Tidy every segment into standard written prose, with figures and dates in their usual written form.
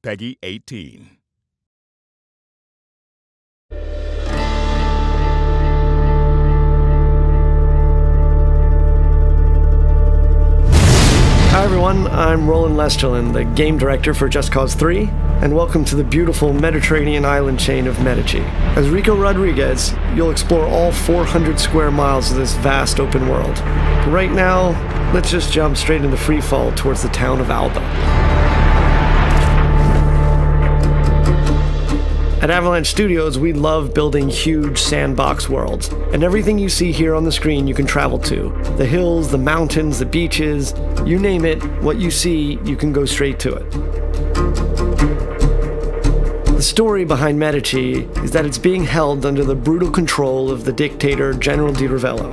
Peggy 18. Hi everyone, I'm Roland Lesterlin, the game director for Just Cause 3, and welcome to the beautiful Mediterranean island chain of Medici. As Rico Rodriguez, you'll explore all 400 square miles of this vast open world. But right now, let's just jump straight into free fall towards the town of Alba. At Avalanche Studios, we love building huge sandbox worlds, and everything you see here on the screen you can travel to. The hills, the mountains, the beaches, you name it, what you see, you can go straight to it. The story behind Medici is that it's being held under the brutal control of the dictator General Di Ravello.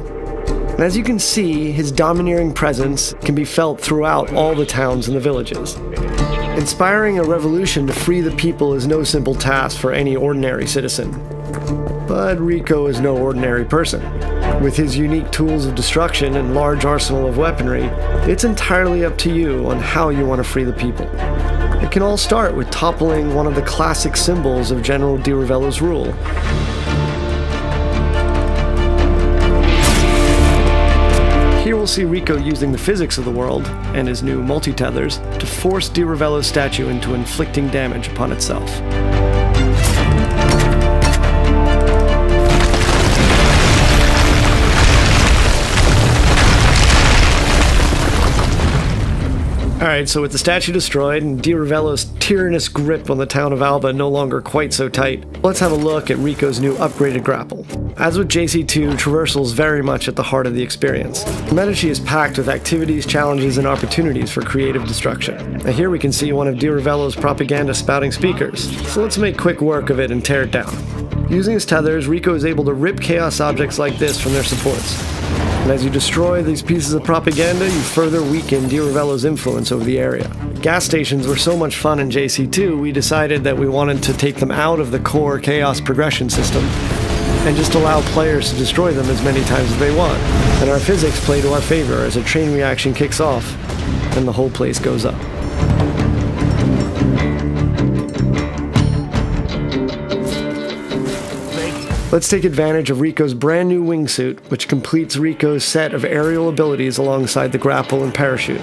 And as you can see, his domineering presence can be felt throughout all the towns and the villages. Inspiring a revolution to free the people is no simple task for any ordinary citizen. But Rico is no ordinary person. With his unique tools of destruction and large arsenal of weaponry, it's entirely up to you on how you want to free the people. It can all start with toppling one of the classic symbols of General Di Ravello's rule. Here we'll see Rico using the physics of the world, and his new multi-tethers, to force Di Ravello's statue into inflicting damage upon itself. Alright, so with the statue destroyed and Di Ravello's tyrannous grip on the town of Alba no longer quite so tight, let's have a look at Rico's new upgraded grapple. As with JC2, traversal is very much at the heart of the experience. Medici is packed with activities, challenges, and opportunities for creative destruction. Now here we can see one of Di Ravello's propaganda spouting speakers, so let's make quick work of it and tear it down. Using his tethers, Rico is able to rip chaos objects like this from their supports. And as you destroy these pieces of propaganda, you further weaken Di Ravello's influence over the area. Gas stations were so much fun in JC2, we decided that we wanted to take them out of the core chaos progression system and just allow players to destroy them as many times as they want. And our physics play to our favor as a chain reaction kicks off and the whole place goes up. Let's take advantage of Rico's brand new wingsuit, which completes Rico's set of aerial abilities alongside the grapple and parachute.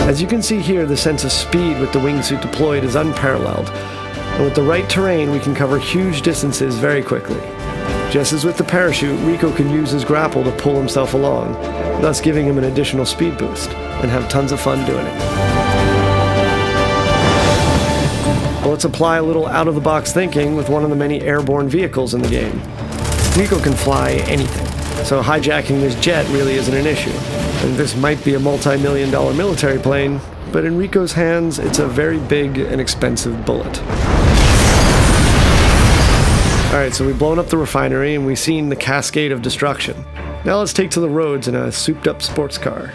As you can see here, the sense of speed with the wingsuit deployed is unparalleled, and with the right terrain we can cover huge distances very quickly. Just as with the parachute, Rico can use his grapple to pull himself along, thus giving him an additional speed boost, and have tons of fun doing it. Let's apply a little out-of-the-box thinking with one of the many airborne vehicles in the game. Rico can fly anything, so hijacking this jet really isn't an issue. And this might be a multi-million-dollar military plane, but in Rico's hands, it's a very big and expensive bullet. Alright, so we've blown up the refinery and we've seen the cascade of destruction. Now let's take to the roads in a souped-up sports car.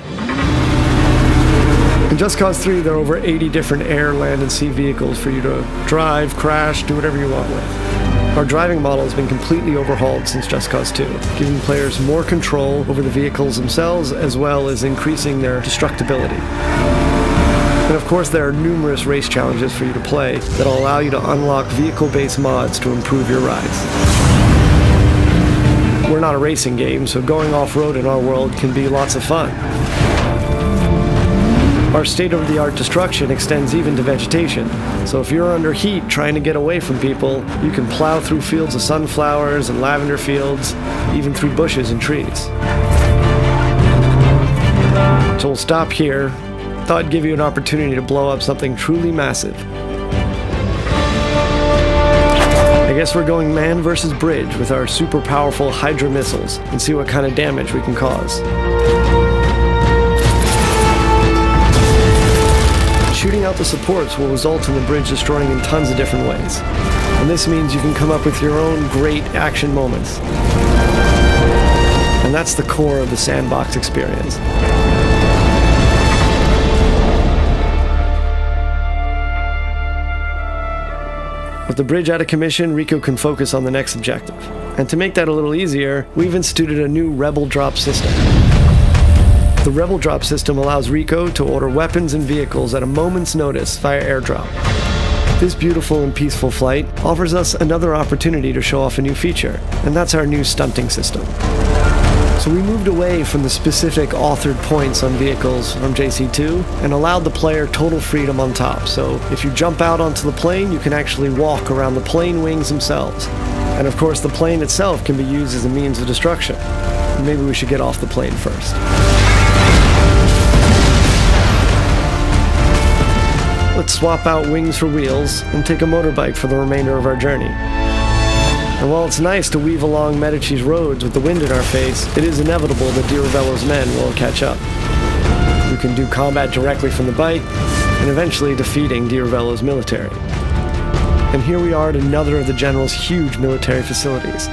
In Just Cause 3, there are over 80 different air, land, and sea vehicles for you to drive, crash, do whatever you want with. Our driving model has been completely overhauled since Just Cause 2, giving players more control over the vehicles themselves, as well as increasing their destructibility. And of course, there are numerous race challenges for you to play that'll allow you to unlock vehicle-based mods to improve your rides. We're not a racing game, so going off-road in our world can be lots of fun. Our state-of-the-art destruction extends even to vegetation, so if you're under heat trying to get away from people, you can plow through fields of sunflowers and lavender fields, even through bushes and trees. So we'll stop here. Thought I'd give you an opportunity to blow up something truly massive. I guess we're going man versus bridge with our super powerful Hydra missiles and see what kind of damage we can cause. Shooting out the supports will result in the bridge destroying in tons of different ways. And this means you can come up with your own great action moments. And that's the core of the sandbox experience. With the bridge out of commission, Rico can focus on the next objective. And to make that a little easier, we've instituted a new Rebel drop system. The Rebel Drop system allows Rico to order weapons and vehicles at a moment's notice via airdrop. This beautiful and peaceful flight offers us another opportunity to show off a new feature, and that's our new stunting system. So we moved away from the specific authored points on vehicles from JC2 and allowed the player total freedom on top. So if you jump out onto the plane, you can actually walk around the plane wings themselves. And of course, the plane itself can be used as a means of destruction. Maybe we should get off the plane first. Let's swap out wings for wheels and take a motorbike for the remainder of our journey. And while it's nice to weave along Medici's roads with the wind in our face, it is inevitable that Di Ravello's men will catch up. We can do combat directly from the bike, and eventually defeating Di Ravello's military. And here we are at another of the General's huge military facilities.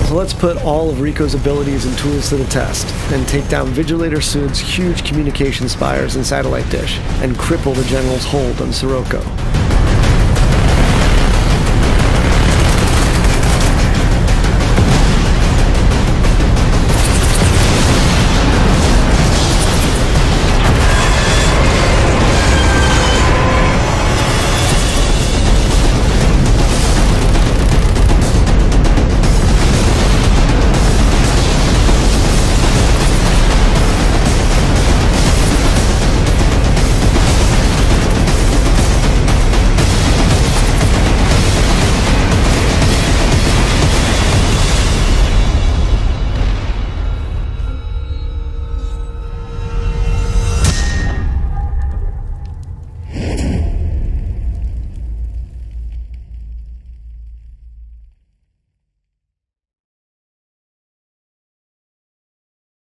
So let's put all of Rico's abilities and tools to the test, and take down Vigilator Sud's huge communication spires and satellite dish, and cripple the General's hold on Sirocco.